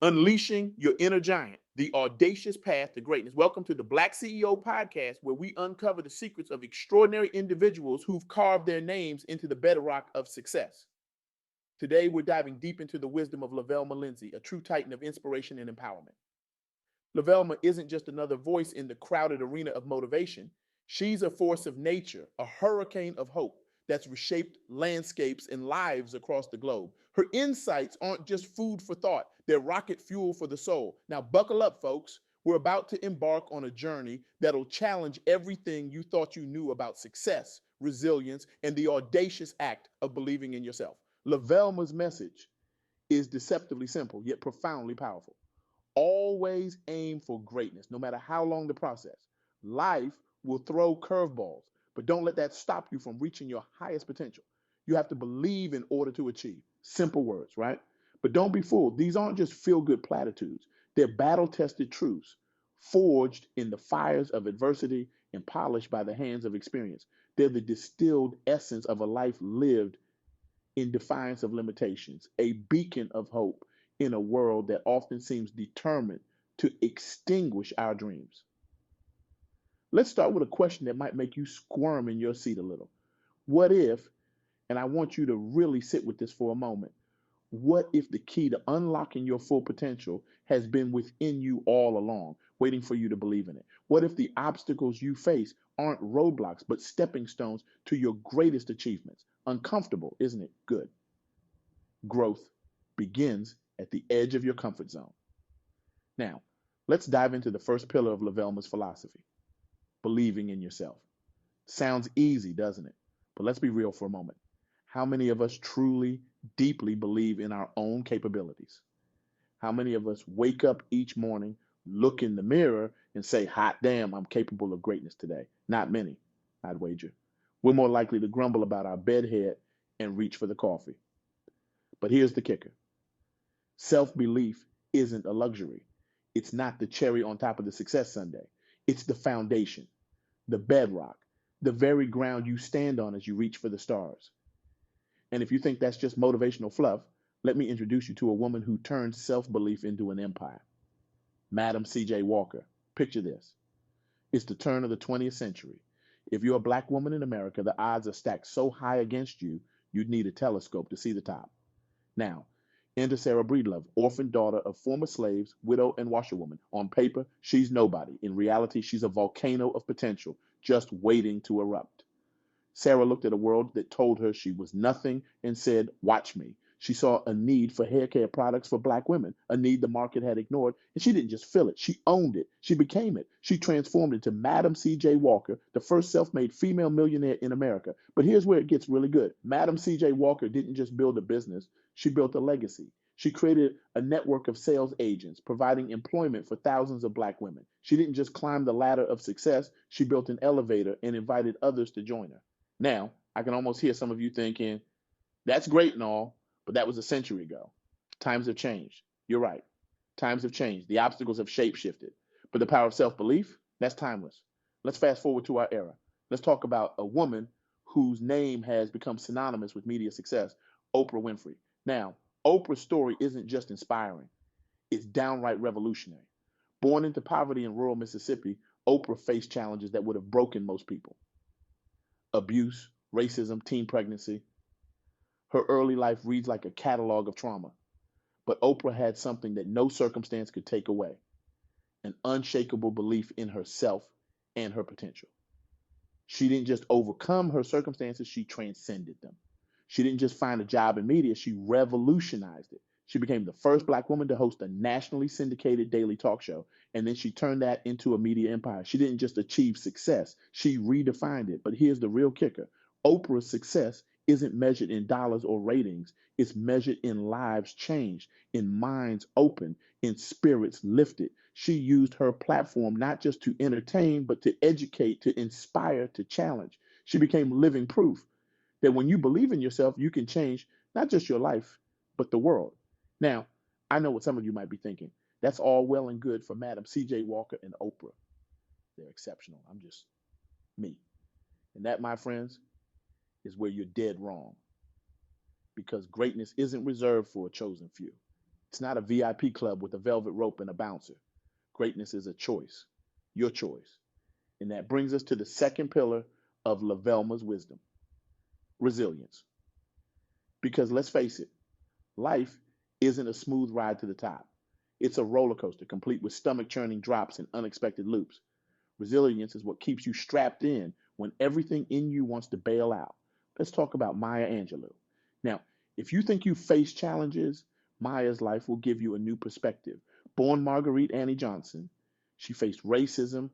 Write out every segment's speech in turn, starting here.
Unleashing your inner giant, the audacious path to greatness. Welcome to the Black CEO podcast, where we uncover the secrets of extraordinary individuals who've carved their names into the bedrock of success. Today, we're diving deep into the wisdom of LaVelma Lindsey, a true titan of inspiration and empowerment. LaVelma isn't just another voice in the crowded arena of motivation. She's a force of nature, a hurricane of hope that's reshaped landscapes and lives across the globe. Her insights aren't just food for thought, they're rocket fuel for the soul. Now, buckle up, folks. We're about to embark on a journey that'll challenge everything you thought you knew about success, resilience, and the audacious act of believing in yourself. LaVelma's message is deceptively simple, yet profoundly powerful. Always aim for greatness, no matter how long the process. Life will throw curveballs, but don't let that stop you from reaching your highest potential. You have to believe in order to achieve. Simple words, right? But don't be fooled. These aren't just feel good platitudes, they're battle tested truths, forged in the fires of adversity and polished by the hands of experience. They're the distilled essence of a life lived in defiance of limitations, a beacon of hope in a world that often seems determined to extinguish our dreams. Let's start with a question that might make you squirm in your seat a little. What if, and I want you to really sit with this for a moment, what if the key to unlocking your full potential has been within you all along, waiting for you to believe in it? What if the obstacles you face aren't roadblocks, but stepping stones to your greatest achievements? Uncomfortable, isn't it? Good. Growth begins at the edge of your comfort zone. Now, let's dive into the first pillar of LaVelma's philosophy, believing in yourself. Sounds easy, doesn't it? But let's be real for a moment. How many of us truly, deeply believe in our own capabilities? How many of us wake up each morning, look in the mirror, and say, hot damn, I'm capable of greatness today? Not many, I'd wager. We're more likely to grumble about our bedhead and reach for the coffee. But here's the kicker: self belief isn't a luxury. It's not the cherry on top of the success sundae. It's the foundation, the bedrock, the very ground you stand on as you reach for the stars. And if you think that's just motivational fluff, let me introduce you to a woman who turned self belief into an empire. Madam C.J. Walker. Picture this: it's the turn of the 20th century. If you're a black woman in America, the odds are stacked so high against you, you'd need a telescope to see the top. Now, enter Sarah Breedlove, orphaned daughter of former slaves, widow, and washerwoman. On paper, she's nobody. In reality, she's a volcano of potential, just waiting to erupt. Sarah looked at a world that told her she was nothing and said, watch me. She saw a need for hair care products for black women, a need the market had ignored, and she didn't just fill it, she owned it. She became it. She transformed into Madam C.J. Walker, the first self-made female millionaire in America. But here's where it gets really good. Madam C.J. Walker didn't just build a business, she built a legacy. She created a network of sales agents, providing employment for thousands of black women. She didn't just climb the ladder of success, she built an elevator and invited others to join her. Now, I can almost hear some of you thinking, that's great and all, but that was a century ago. Times have changed. You're right. Times have changed. The obstacles have shape shifted. But the power of self belief, that's timeless. Let's fast forward to our era. Let's talk about a woman whose name has become synonymous with media success, Oprah Winfrey. Now, Oprah's story isn't just inspiring, it's downright revolutionary. Born into poverty in rural Mississippi, Oprah faced challenges that would have broken most people: abuse, racism, teen pregnancy. Her early life reads like a catalog of trauma. But Oprah had something that no circumstance could take away: an unshakable belief in herself and her potential. She didn't just overcome her circumstances, she transcended them. She didn't just find a job in media, she revolutionized it. She became the first black woman to host a nationally syndicated daily talk show, and then she turned that into a media empire. She didn't just achieve success, she redefined it. But here's the real kicker: Oprah's success isn't measured in dollars or ratings, it's measured in lives changed, in minds opened, in spirits lifted. She used her platform not just to entertain, but to educate, to inspire, to challenge. She became living proof that when you believe in yourself, you can change not just your life, but the world. Now, I know what some of you might be thinking. That's all well and good for Madam C.J. Walker and Oprah. They're exceptional. I'm just me. And that, my friends, is where you're dead wrong. Because greatness isn't reserved for a chosen few. It's not a VIP club with a velvet rope and a bouncer. Greatness is a choice, your choice. And that brings us to the second pillar of LaVelma's wisdom, resilience. Because let's face it, life isn't a smooth ride to the top. It's a roller coaster complete with stomach churning drops and unexpected loops. Resilience is what keeps you strapped in when everything in you wants to bail out. Let's talk about Maya Angelou. Now, if you think you face challenges, Maya's life will give you a new perspective. Born Marguerite Annie Johnson, she faced racism,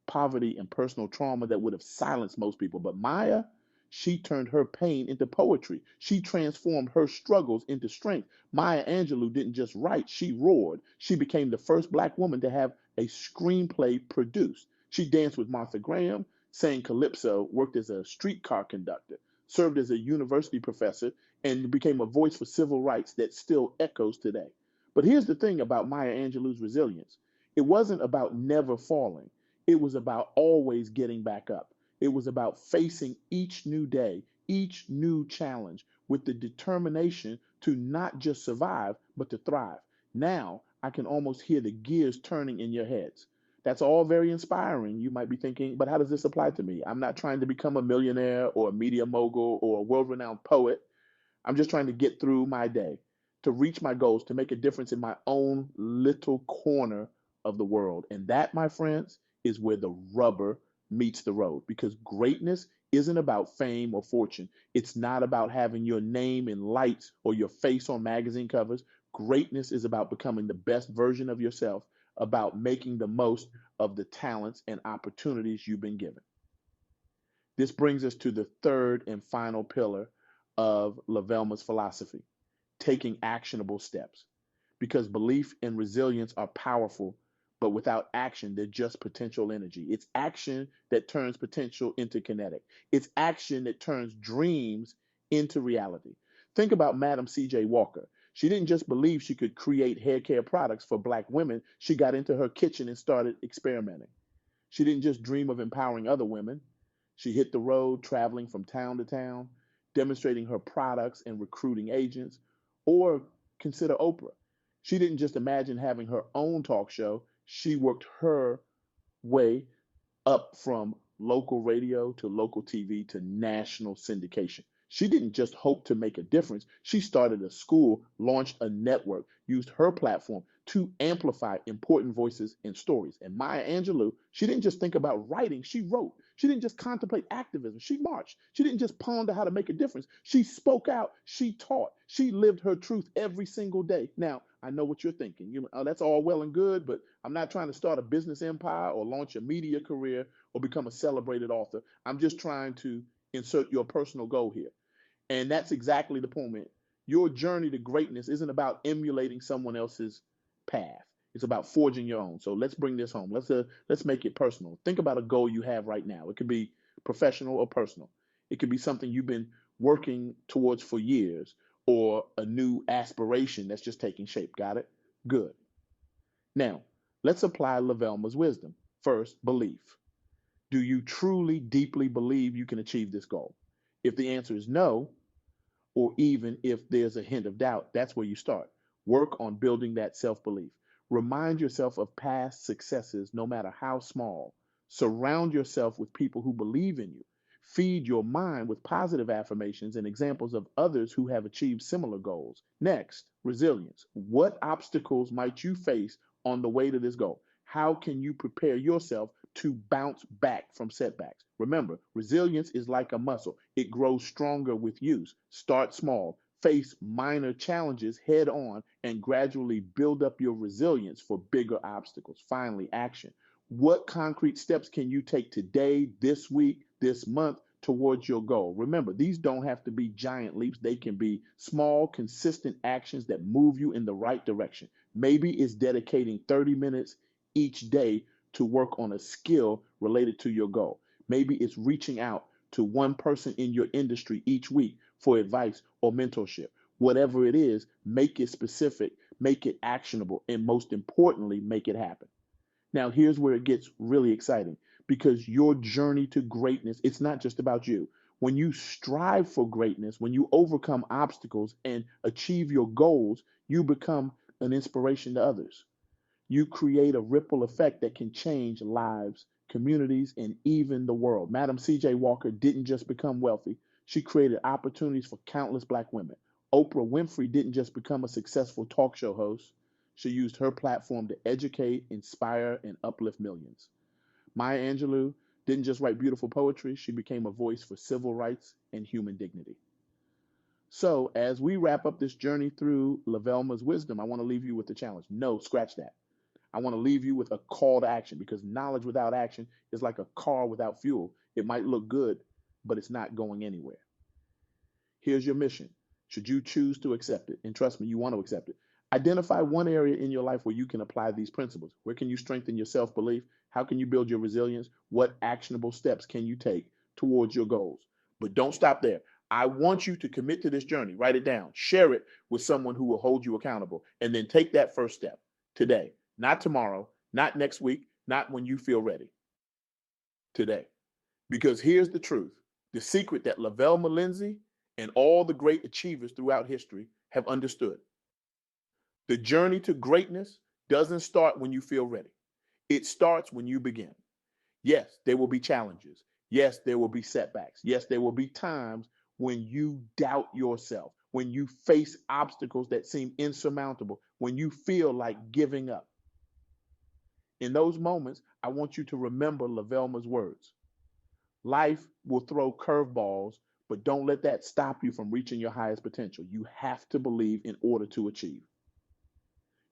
poverty, and personal trauma that would have silenced most people. But Maya, she turned her pain into poetry. She transformed her struggles into strength. Maya Angelou didn't just write, she roared. She became the first black woman to have a screenplay produced. She danced with Martha Graham, sang calypso, worked as a streetcar conductor, served as a university professor, and became a voice for civil rights that still echoes today. But here's the thing about Maya Angelou's resilience. It wasn't about never falling. It was about always getting back up. It was about facing each new day, each new challenge with the determination to not just survive, but to thrive. Now I can almost hear the gears turning in your heads. That's all very inspiring. You might be thinking, but how does this apply to me? I'm not trying to become a millionaire or a media mogul or a world renowned poet. I'm just trying to get through my day, to reach my goals, to make a difference in my own little corner of the world. And that, my friends, is where the rubber meets the road because greatness isn't about fame or fortune. It's not about having your name in lights or your face on magazine covers. Greatness is about becoming the best version of yourself, about making the most of the talents and opportunities you've been given. This brings us to the third and final pillar of LaVelma's philosophy, taking actionable steps. Because belief and resilience are powerful, but without action, they're just potential energy. It's action that turns potential into kinetic. It's action that turns dreams into reality. Think about Madam C.J. Walker. She didn't just believe she could create hair care products for black women, she got into her kitchen and started experimenting. She didn't just dream of empowering other women. She hit the road, traveling from town to town, demonstrating her products and recruiting agents. Or consider Oprah. She didn't just imagine having her own talk show, she worked her way up from local radio to local TV to national syndication. She didn't just hope to make a difference. She started a school, launched a network, used her platform to amplify important voices and stories. And Maya Angelou, she didn't just think about writing, she wrote. She didn't just contemplate activism, she marched. She didn't just ponder how to make a difference. She spoke out, she taught, she lived her truth every single day. Now, I know what you're thinking. That's all well and good, but I'm not trying to start a business empire or launch a media career or become a celebrated author. I'm just trying to insert your personal goal here. And that's exactly the point. Your journey to greatness isn't about emulating someone else's path. It's about forging your own. So let's bring this home. Let's make it personal. Think about a goal you have right now. It could be professional or personal. It could be something you've been working towards for years or a new aspiration that's just taking shape. Got it? Good. Now, let's apply LaVelma's wisdom. First, belief. Do you truly, deeply believe you can achieve this goal? If the answer is no, or even if there's a hint of doubt, that's where you start. Work on building that self belief. Remind yourself of past successes, no matter how small. Surround yourself with people who believe in you. Feed your mind with positive affirmations and examples of others who have achieved similar goals. Next, resilience. What obstacles might you face on the way to this goal? How can you prepare yourself to bounce back from setbacks? Remember, resilience is like a muscle. It grows stronger with use. Start small, face minor challenges head on, and gradually build up your resilience for bigger obstacles. Finally, action. What concrete steps can you take today, this week, this month towards your goal? Remember, these don't have to be giant leaps. They can be small, consistent actions that move you in the right direction. Maybe it's dedicating 30 minutes each day to work on a skill related to your goal. Maybe it's reaching out to one person in your industry each week for advice or mentorship. Whatever it is, make it specific, make it actionable, and most importantly, make it happen. Now, here's where it gets really exciting because your journey to greatness, it's not just about you. When you strive for greatness, when you overcome obstacles and achieve your goals, you become an inspiration to others. You create a ripple effect that can change lives, communities, and even the world. Madam C.J. Walker didn't just become wealthy, she created opportunities for countless black women. Oprah Winfrey didn't just become a successful talk show host, she used her platform to educate, inspire, and uplift millions. Maya Angelou didn't just write beautiful poetry, she became a voice for civil rights and human dignity. So, as we wrap up this journey through LaVelma's wisdom, I want to leave you with the challenge. No, scratch that. I want to leave you with a call to action because knowledge without action is like a car without fuel. It might look good, but it's not going anywhere. Here's your mission. Should you choose to accept it, and trust me, you want to accept it, identify one area in your life where you can apply these principles. Where can you strengthen your self belief? How can you build your resilience? What actionable steps can you take towards your goals? But don't stop there. I want you to commit to this journey. Write it down, share it with someone who will hold you accountable, and then take that first step today, not tomorrow, not next week, not when you feel ready. Today. Because here's the truth, the secret that LaVelma Lindsey and all the great achievers throughout history have understood. The journey to greatness doesn't start when you feel ready. It starts when you begin. Yes, there will be challenges. Yes, there will be setbacks. Yes, there will be times when you doubt yourself, when you face obstacles that seem insurmountable, when you feel like giving up. In those moments, I want you to remember LaVelma's words. Life will throw curveballs, but don't let that stop you from reaching your highest potential. You have to believe in order to achieve.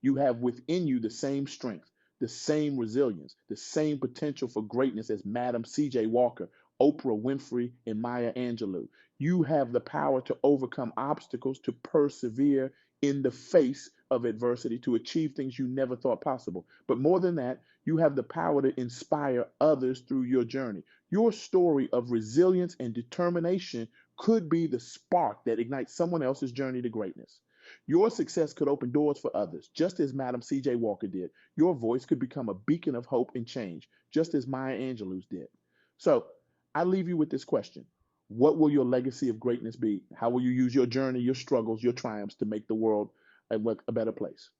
You have within you the same strength, the same resilience, the same potential for greatness as Madam C.J. Walker, Oprah Winfrey, and Maya Angelou. You have the power to overcome obstacles, to persevere in the face of adversity, to achieve things you never thought possible. But more than that, you have the power to inspire others through your journey. Your story of resilience and determination could be the spark that ignites someone else's journey to greatness. Your success could open doors for others, just as Madam C.J. Walker did. Your voice could become a beacon of hope and change, just as Maya Angelou's did. So I leave you with this question. What will your legacy of greatness be? How will you use your journey, your struggles, your triumphs to make the world a better place?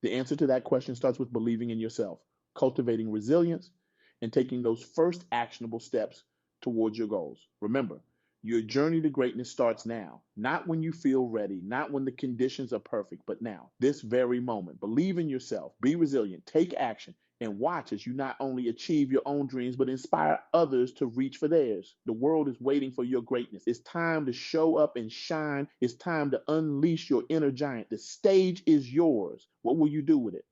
The answer to that question starts with believing in yourself, cultivating resilience, and taking those first actionable steps towards your goals. Remember, your journey to greatness starts now, not when you feel ready, not when the conditions are perfect, but now, this very moment. Believe in yourself, be resilient, take action, and watch as you not only achieve your own dreams, but inspire others to reach for theirs. The world is waiting for your greatness. It's time to show up and shine. It's time to unleash your inner giant. The stage is yours. What will you do with it?